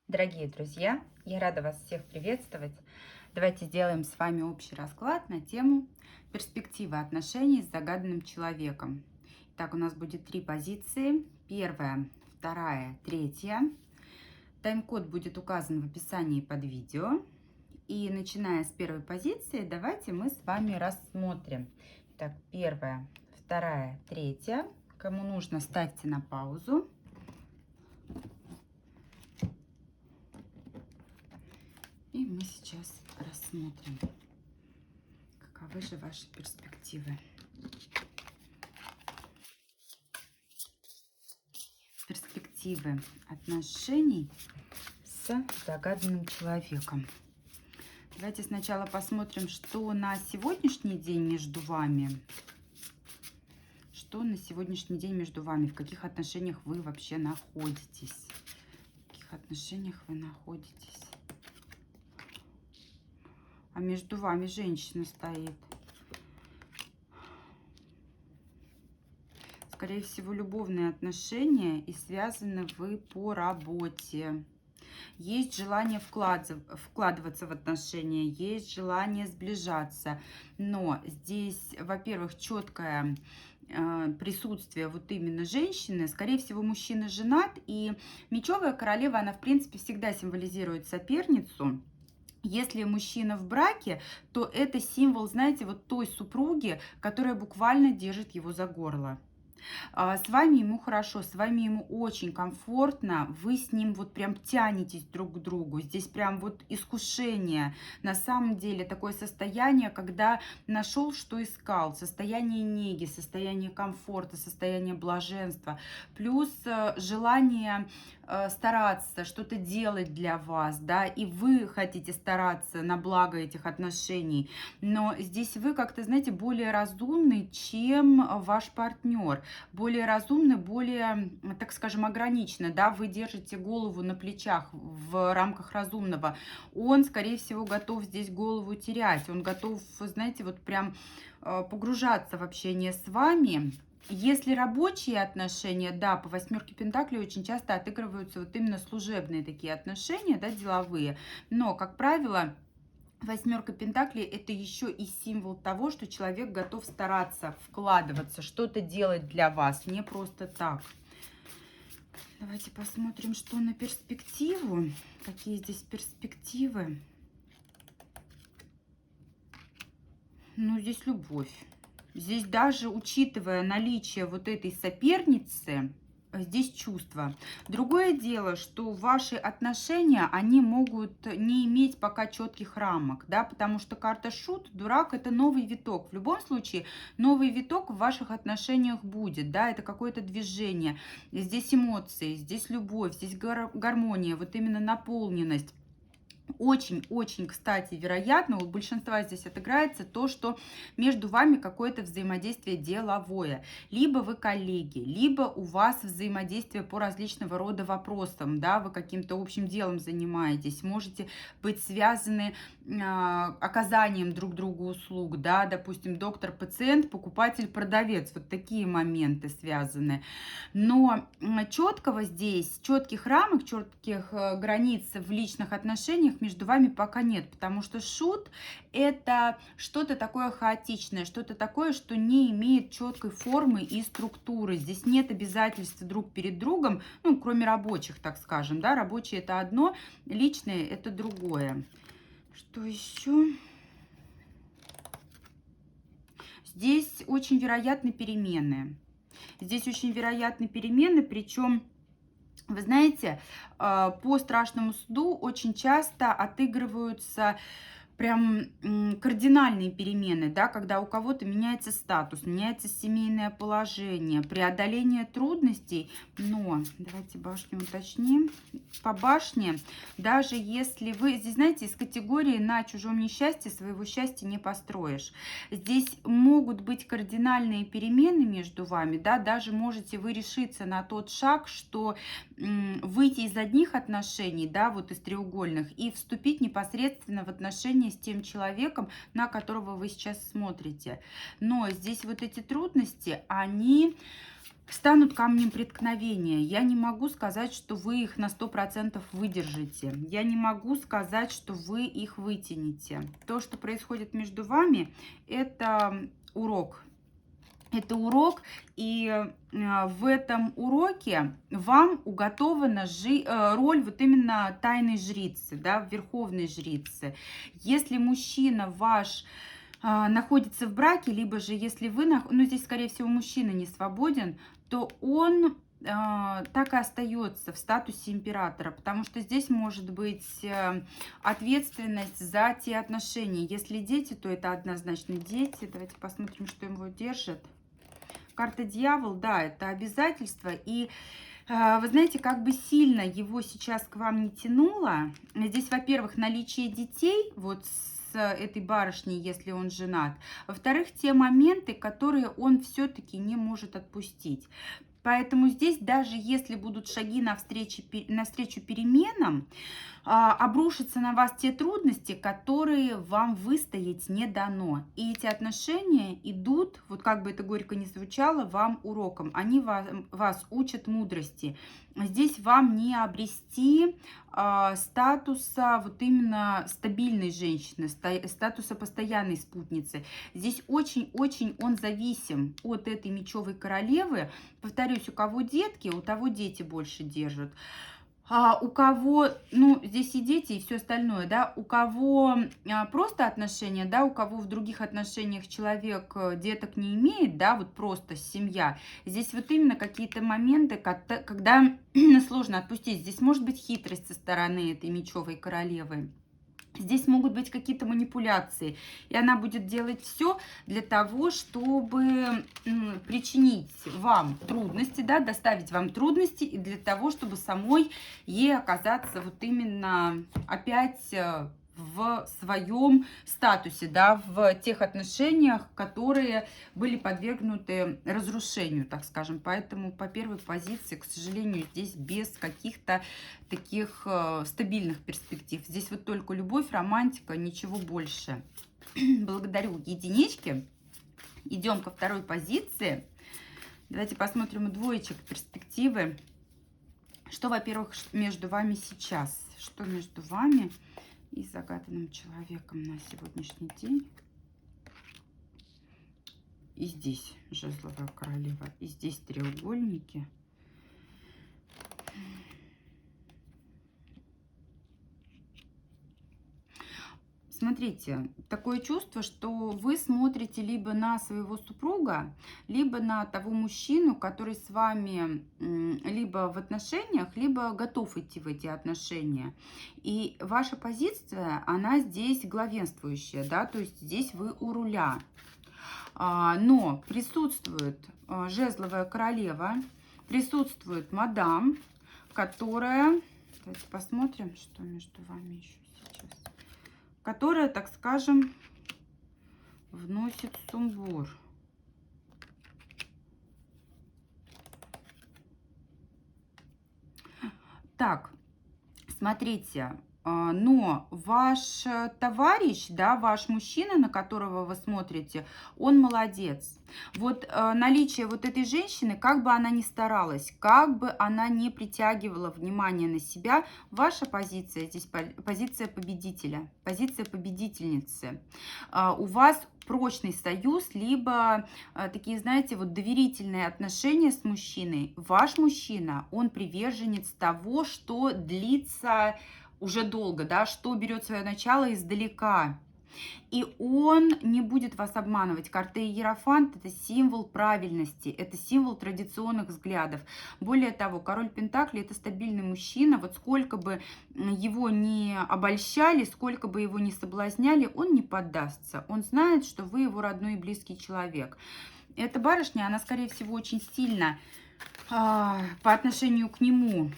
Дорогие друзья, я рада вас всех приветствовать. Давайте сделаем с вами общий расклад на тему перспективы отношений с загаданным человеком. Так, у нас будет 3 позиции. Первая, вторая, третья. Тайм-код будет указан в описании под видео. И начиная с первой позиции, давайте мы с вами рассмотрим. Так, первая, вторая, третья. Кому нужно, ставьте на паузу. И мы сейчас рассмотрим, каковы же ваши перспективы. Перспективы отношений с загаданным человеком. Давайте сначала посмотрим, что на сегодняшний день между вами. Что на сегодняшний день между вами? В каких отношениях вы вообще находитесь? В каких отношениях вы находитесь? А между вами женщина стоит. Скорее всего, любовные отношения, и связаны вы по работе. Есть желание вкладываться в отношения, есть желание сближаться. Но здесь, во-первых, четкое присутствие вот именно женщины. Скорее всего, мужчина женат, и мечевая королева, она, в принципе, всегда символизирует соперницу. Если мужчина в браке, то это символ, знаете, вот той супруги, которая буквально держит его за горло. С вами ему хорошо, с вами ему очень комфортно, вы с ним вот прям тянетесь друг к другу. Здесь прям вот искушение. На самом деле такое состояние, когда нашел, что искал. Состояние неги, состояние комфорта, состояние блаженства. Плюс желание стараться, что-то делать для вас, да, и вы хотите стараться на благо этих отношений, но здесь вы как-то, знаете, более разумный, чем ваш партнер, более разумный, более, так скажем, ограниченно, да, вы держите голову на плечах в рамках разумного, он, скорее всего, готов здесь голову терять, он готов, знаете, вот прям погружаться в общение с вами. Если рабочие отношения, да, по восьмерке Пентаклей очень часто отыгрываются вот именно служебные такие отношения, да, деловые. Но, как правило, восьмерка Пентаклей — это еще и символ того, что человек готов стараться, вкладываться, что-то делать для вас, не просто так. Давайте посмотрим, что на перспективу. Какие здесь перспективы. Ну, здесь любовь. Здесь даже учитывая наличие вот этой соперницы, здесь чувства. Другое дело, что ваши отношения, они могут не иметь пока четких рамок, да, потому что карта шут, дурак — это новый виток. В любом случае, новый виток в ваших отношениях будет, да, это какое-то движение. Здесь эмоции, здесь любовь, здесь гармония, вот именно наполненность. Очень-очень, кстати, вероятно, у большинства здесь отыграется то, что между вами какое-то взаимодействие деловое. Либо вы коллеги, либо у вас взаимодействие по различного рода вопросам, да, вы каким-то общим делом занимаетесь, можете быть связаны оказанием друг другу услуг, да, допустим, доктор-пациент, покупатель-продавец, вот такие моменты связаны. Но четкого здесь, четких рамок, четких границ в личных отношениях между вами пока нет, потому что шут — это что-то такое хаотичное, что-то такое, что не имеет четкой формы и структуры. Здесь нет обязательств друг перед другом, ну, кроме рабочих, так скажем, да, рабочие — это одно, личное — это другое. Что еще? Здесь очень вероятны перемены. Здесь очень вероятны перемены, причем, вы знаете, по страшному суду очень часто отыгрываются прям кардинальные перемены, да, когда у кого-то меняется статус, меняется семейное положение, преодоление трудностей. Но давайте башню уточним. По башне, даже если вы, здесь, знаете, из категории «на чужом несчастье своего счастья не построишь». Здесь могут быть кардинальные перемены между вами, да, даже можете вы решиться на тот шаг, что выйти из одних отношений, да, вот из треугольных, и вступить непосредственно в отношения с тем человеком, на которого вы сейчас смотрите. Но здесь вот эти трудности, они станут камнем преткновения. Я не могу сказать, что вы их на 100% выдержите. Я не могу сказать, что вы их вытянете. То, что происходит между вами, это урок. Это урок, и в этом уроке вам уготована роль вот именно тайной жрицы, да, верховной жрицы. Если мужчина ваш находится в браке, либо же если вы, ну здесь скорее всего мужчина не свободен, то он так и остается в статусе императора, потому что здесь может быть ответственность за те отношения. Если дети, то это однозначно дети. Давайте посмотрим, что его держит. Карта дьявол, да, это обязательство. И вы знаете, как бы сильно его сейчас к вам не тянуло. Здесь, во-первых, наличие детей, вот с этой барышней, если он женат. Во-вторых, те моменты, которые он все-таки не может отпустить. Поэтому здесь, даже если будут шаги навстречу переменам, обрушатся на вас те трудности, которые вам выстоять не дано. И эти отношения идут, вот как бы это горько ни звучало, вам уроком. Они вас учат мудрости. Здесь вам не обрести статуса вот именно стабильной женщины, статуса постоянной спутницы. Здесь очень-очень он зависим от этой мечевой королевы. Повторюсь, у кого детки, у того дети больше держат. У кого, ну, здесь и дети, и все остальное, да, у кого просто отношения, да, у кого в других отношениях человек деток не имеет, да, вот просто семья, здесь вот именно какие-то моменты, когда сложно отпустить. Здесь может быть хитрость со стороны этой мечевой королевы. Здесь могут быть какие-то манипуляции, и она будет делать все для того, чтобы причинить вам трудности, да, доставить вам трудности, и для того, чтобы самой ей оказаться вот именно опять в своем статусе, да, в тех отношениях, которые были подвергнуты разрушению, так скажем. Поэтому по первой позиции, к сожалению, здесь без каких-то таких стабильных перспектив. Здесь вот только любовь, романтика, ничего больше. Благодарю единички. Идем ко второй позиции. Давайте посмотрим у двоечек перспективы. Что, во-первых, между вами сейчас? Что между вами и загаданным человеком на сегодняшний день? И здесь жезловая королева, и здесь треугольники. Смотрите, такое чувство, что вы смотрите либо на своего супруга, либо на того мужчину, который с вами либо в отношениях, либо готов идти в эти отношения. И ваша позиция, она здесь главенствующая, да, то есть здесь вы у руля. Но присутствует жезловая королева, присутствует мадам, которая, давайте посмотрим, что между вами еще сейчас, которая, так скажем, вносит сумбур. Так, смотрите, но ваш товарищ, да, ваш мужчина, на которого вы смотрите, он молодец. Вот наличие вот этой женщины, как бы она ни старалась, как бы она не притягивала внимание на себя, ваша позиция здесь позиция победителя, позиция победительницы. У вас прочный союз, либо такие, знаете, вот доверительные отношения с мужчиной. Ваш мужчина, он приверженец того, что длится уже долго, да, что берет свое начало издалека. И он не будет вас обманывать. Карта Иерофант – это символ правильности, это символ традиционных взглядов. Более того, король Пентаклей – это стабильный мужчина. Вот сколько бы его не обольщали, сколько бы его не соблазняли, он не поддастся. Он знает, что вы его родной и близкий человек. Эта барышня, она, скорее всего, очень сильно по отношению к нему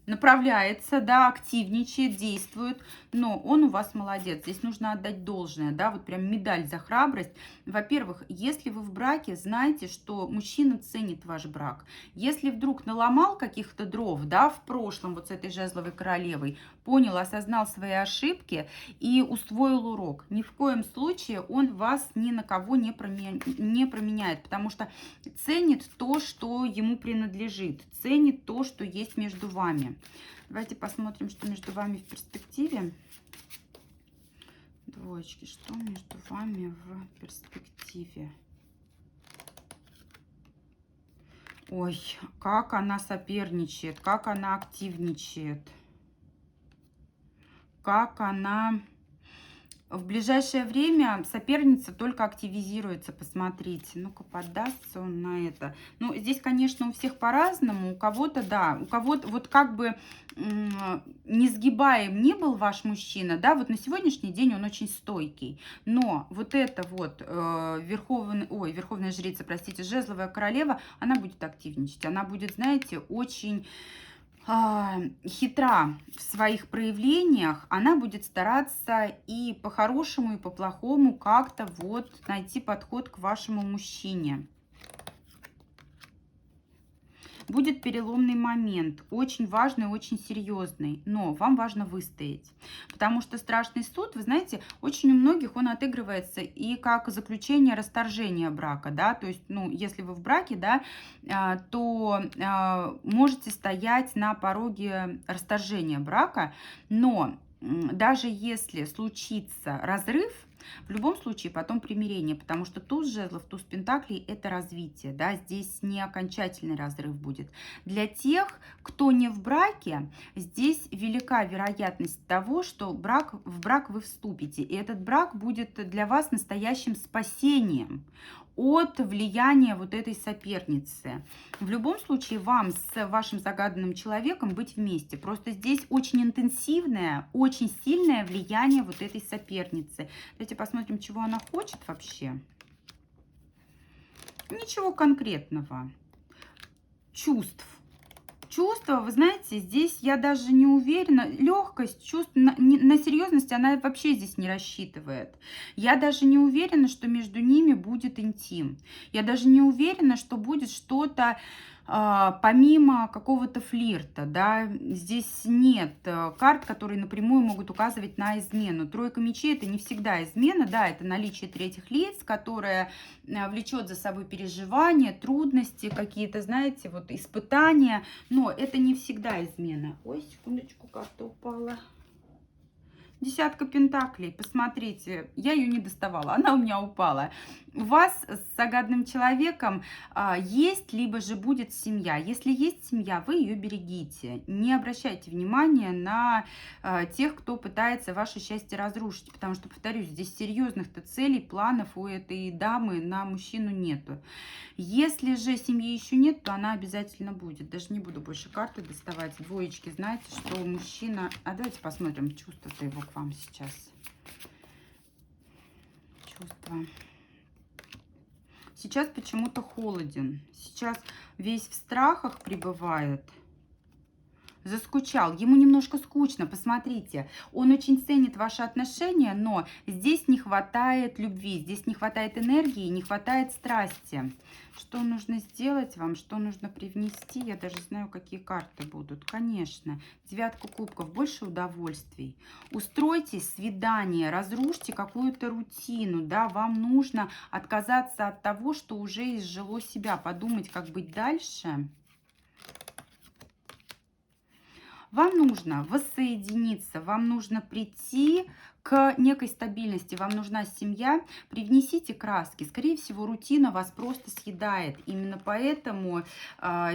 направляется, да, активничает, действует, но он у вас молодец. Здесь нужно отдать должное, да, вот прям медаль за храбрость. Во-первых, если вы в браке, знайте, что мужчина ценит ваш брак. Если вдруг наломал каких-то дров, да, в прошлом вот с этой жезловой королевой, понял, осознал свои ошибки и усвоил урок, ни в коем случае он вас ни на кого не променяет, потому что ценит то, что ему принадлежит, ценит то, что есть между вами. Давайте посмотрим, что между вами в перспективе. Двоечки, что между вами в перспективе? Ой, как она соперничает, как она активничает, как она... В ближайшее время соперница только активизируется, посмотрите. Ну-ка, поддастся он на это. Ну, здесь, конечно, у всех по-разному. У кого-то, да, у кого-то вот как бы несгибаем не был ваш мужчина, да, вот на сегодняшний день он очень стойкий. Но вот эта вот верховная жрица, простите, жезловая королева, она будет активничать. Она будет, знаете, очень... хитра в своих проявлениях, она будет стараться и по-хорошему, и по-плохому как-то вот найти подход к вашему мужчине. Будет переломный момент, очень важный, очень серьезный, но вам важно выстоять. Потому что страшный суд, вы знаете, очень у многих он отыгрывается и как заключение расторжения брака, да, то есть, ну, если вы в браке, да, то можете стоять на пороге расторжения брака, но даже если случится разрыв, в любом случае потом примирение, потому что туз жезлов, туз пентаклей — это развитие, да, здесь не окончательный разрыв будет. Для тех, кто не в браке, здесь велика вероятность того, что в брак вы вступите, и этот брак будет для вас настоящим спасением от влияния вот этой соперницы. В любом случае вам с вашим загаданным человеком быть вместе. Просто здесь очень интенсивное, очень сильное влияние вот этой соперницы. Давайте посмотрим, чего она хочет вообще. Ничего конкретного. Чувств. Чувства, вы знаете, здесь я даже не уверена, легкость чувств, на серьезность она вообще здесь не рассчитывает. Я даже не уверена, что между ними будет интим. Я даже не уверена, что будет что-то помимо какого-то флирта, да, здесь нет карт, которые напрямую могут указывать на измену. Тройка мечей — это не всегда измена, да, это наличие третьих лиц, которое влечет за собой переживания, трудности, какие-то, знаете, вот испытания, но это не всегда измена. Ой, секундочку, карта упала. Десятка пентаклей, посмотрите, я ее не доставала, она у меня упала. У вас с загадным человеком есть, либо же будет семья. Если есть семья, вы ее берегите. Не обращайте внимания на тех, кто пытается ваше счастье разрушить. Потому что, повторюсь, здесь серьезных-то целей, планов у этой дамы на мужчину нету. Если же семьи еще нет, то она обязательно будет. Даже не буду больше карты доставать. Двоечки, знаете, что мужчина... А давайте посмотрим чувства-то его к вам сейчас. Чувства. Сейчас почему-то холоден. Сейчас весь в страхах пребывает. Заскучал. Ему немножко скучно, посмотрите. Он очень ценит ваши отношения, но здесь не хватает любви, здесь не хватает энергии, не хватает страсти. Что нужно сделать вам, что нужно привнести? Я даже знаю, какие карты будут. Конечно. Девятка кубков. Больше удовольствий. Устройте свидание, разрушьте какую-то рутину. Да, вам нужно отказаться от того, что уже изжило себя. Подумать, как быть дальше. Вам нужно воссоединиться, вам нужно прийти к некой стабильности, вам нужна семья. Привнесите краски. Скорее всего, рутина вас просто съедает. Именно поэтому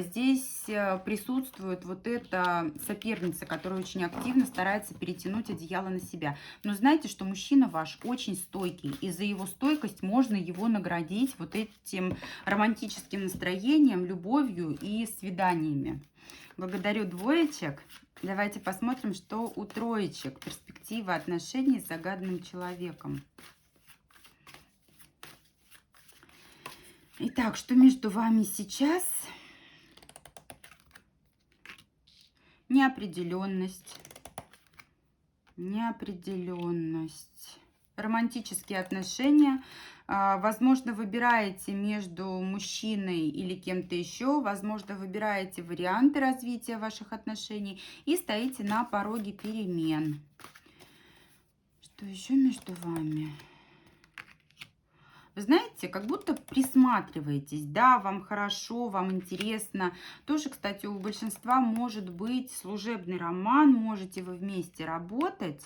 здесь присутствует вот эта соперница, которая очень активно старается перетянуть одеяло на себя. Но знайте, что мужчина ваш очень стойкий, и за его стойкость можно его наградить вот этим романтическим настроением, любовью и свиданиями. Благодарю двоечек. Давайте посмотрим, что у троечек. Перспектива отношений с загаданным человеком. Итак, что между вами сейчас? неопределенность, неопределенность. Романтические отношения. Возможно, выбираете между мужчиной или кем-то еще. Возможно, выбираете варианты развития ваших отношений и стоите на пороге перемен. Что еще между вами? Вы знаете, как будто присматриваетесь, да, вам хорошо, вам интересно. Тоже, кстати, у большинства может быть служебный роман, можете вы вместе работать.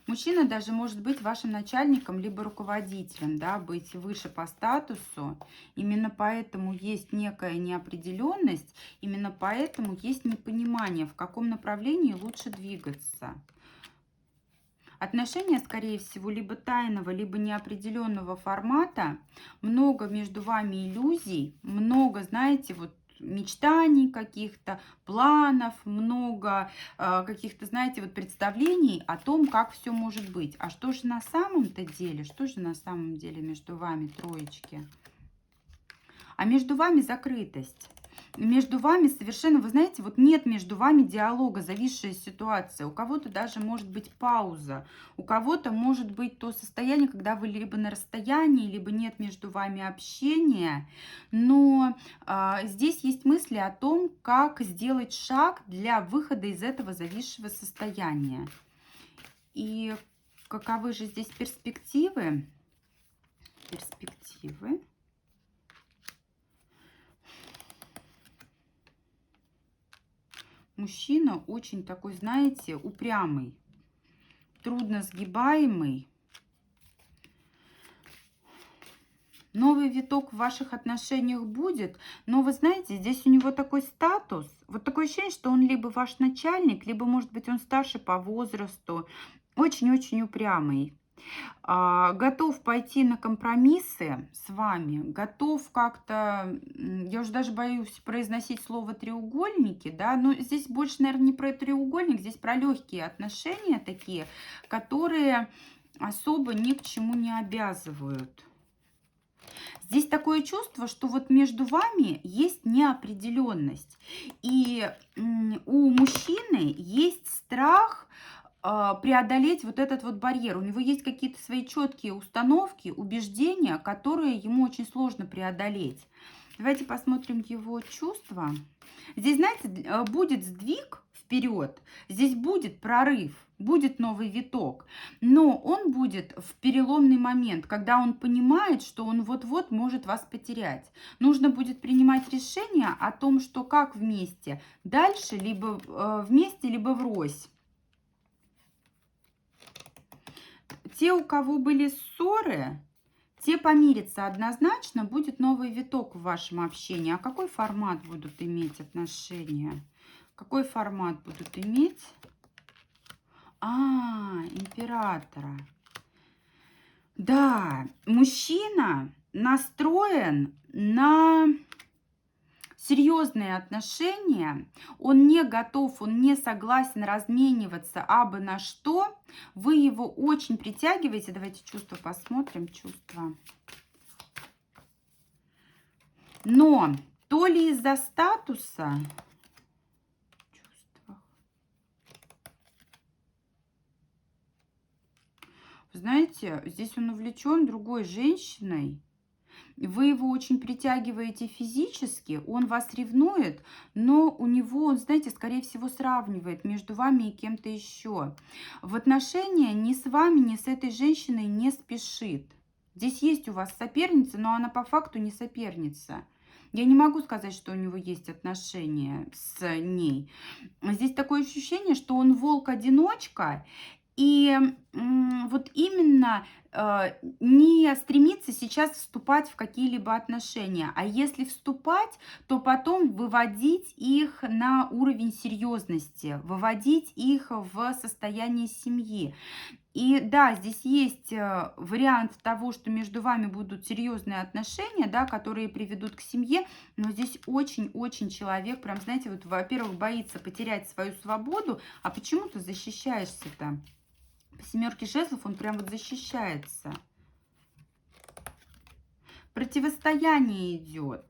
Мужчина даже может быть вашим начальником, либо руководителем, да, быть выше по статусу. Именно поэтому есть некая неопределенность, именно поэтому есть непонимание, в каком направлении лучше двигаться. Отношения, скорее всего, либо тайного, либо неопределенного формата. Много между вами иллюзий, много, знаете, вот мечтаний каких-то, планов, много каких-то, знаете, вот представлений о том, как все может быть. А что же на самом-то деле? Что же на самом деле между вами, троечки? А между вами закрытость. Между вами совершенно, вы знаете, вот нет между вами диалога, зависшая ситуация. У кого-то даже может быть пауза. У кого-то может быть то состояние, когда вы либо на расстоянии, либо нет между вами общения. Но здесь есть мысли о том, как сделать шаг для выхода из этого зависшего состояния. И каковы же здесь перспективы? Перспективы. Мужчина очень такой, знаете, упрямый, трудно сгибаемый. Новый виток в ваших отношениях будет, но вы знаете, здесь у него такой статус, вот такое ощущение, что он либо ваш начальник, либо, может быть, он старше по возрасту, очень-очень упрямый. Готов пойти на компромиссы с вами, готов как-то, я уже даже боюсь произносить слово треугольники, да, но здесь больше, наверное, не про треугольник, здесь про легкие отношения такие, которые особо ни к чему не обязывают. Здесь такое чувство, что вот между вами есть неопределенность, и у мужчины есть страх преодолеть вот этот вот барьер. У него есть какие-то свои четкие установки, убеждения, которые ему очень сложно преодолеть. Давайте посмотрим его чувства. Здесь, знаете, будет сдвиг вперед, здесь будет прорыв, будет новый виток, но он будет в переломный момент, когда он понимает, что он вот-вот может вас потерять. Нужно будет принимать решение о том, что как вместе, дальше либо вместе, либо врозь. Те, у кого были ссоры, те помирятся однозначно, будет новый виток в вашем общении. А какой формат будут иметь отношения? Какой формат будут иметь? Императора. Да, мужчина настроен на серьезные отношения, он не готов, он не согласен размениваться абы на что, вы его очень притягиваете. Давайте чувства посмотрим, чувства. Но то ли из-за статуса, знаете, здесь он увлечен другой женщиной. Вы его очень притягиваете физически, он вас ревнует, но у него, он, знаете, скорее всего, сравнивает между вами и кем-то еще. В отношения ни с вами, ни с этой женщиной не спешит. Здесь есть у вас соперница, но она по факту не соперница. Я не могу сказать, что у него есть отношения с ней. Здесь такое ощущение, что он волк-одиночка, и вот именно не стремиться сейчас вступать в какие-либо отношения, а если вступать, то потом выводить их на уровень серьезности, выводить их в состояние семьи. И да, здесь есть вариант того, что между вами будут серьезные отношения, да, которые приведут к семье, но здесь очень-очень человек, прям, знаете, вот, во-первых, боится потерять свою свободу, а почему ты защищаешься-то? По семерке жезлов он прям вот защищается. Противостояние идет.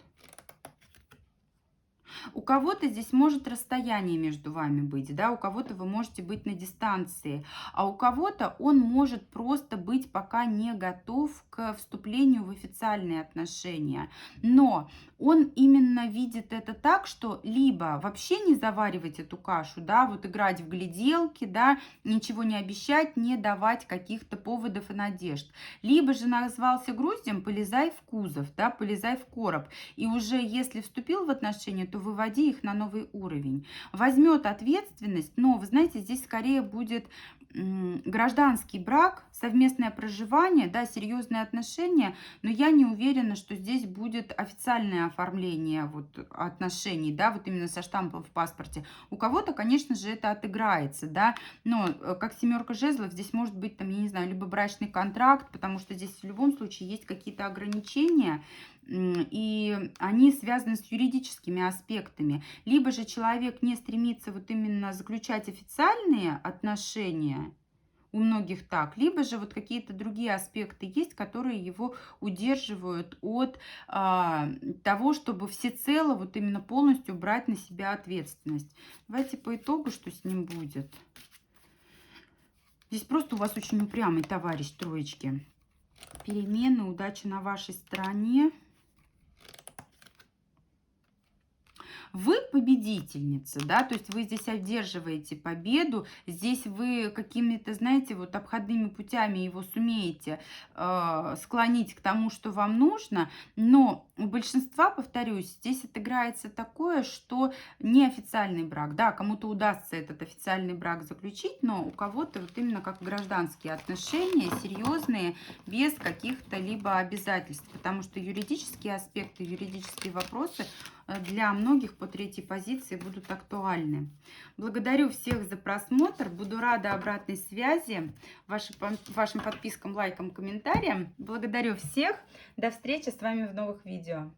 У кого-то здесь может расстояние между вами быть, да, у кого-то вы можете быть на дистанции, а у кого-то он может просто быть пока не готов к вступлению в официальные отношения. Но он именно видит это так, что либо вообще не заваривать эту кашу, да, вот играть в гляделки, да, ничего не обещать, не давать каких-то поводов и надежд. Либо же назвался груздем, полезай в кузов, да, полезай в короб. И уже если вступил в отношения, то выводи их на новый уровень. Возьмет ответственность, но, вы знаете, здесь скорее будет гражданский брак, совместное проживание, да, серьезные отношения, но я не уверена, что здесь будет официальное оформление вот отношений, да, вот именно со штампом в паспорте. У кого-то, конечно же, это отыграется, да, но как семерка жезлов здесь может быть там, я не знаю, либо брачный контракт, потому что здесь в любом случае есть какие-то ограничения, и они связаны с юридическими аспектами. Либо же человек не стремится вот именно заключать официальные отношения, у многих так, либо же вот какие-то другие аспекты есть, которые его удерживают от того, чтобы всецело вот именно полностью брать на себя ответственность. Давайте по итогу, что с ним будет. Здесь просто у вас очень упрямый товарищ, троечки. Перемены, удача на вашей стороне. Вы победительница, да, то есть вы здесь одерживаете победу, здесь вы какими-то, знаете, вот обходными путями его сумеете склонить к тому, что вам нужно, но у большинства, повторюсь, здесь отыграется такое, что неофициальный брак, да, кому-то удастся этот официальный брак заключить, но у кого-то вот именно как гражданские отношения, серьезные, без каких-то либо обязательств, потому что юридические аспекты, юридические вопросы для многих по третьей позиции будут актуальны. Благодарю всех за просмотр. Буду рада обратной связи, вашим подпискам, лайкам, комментариям. Благодарю всех. До встречи с вами в новых видео.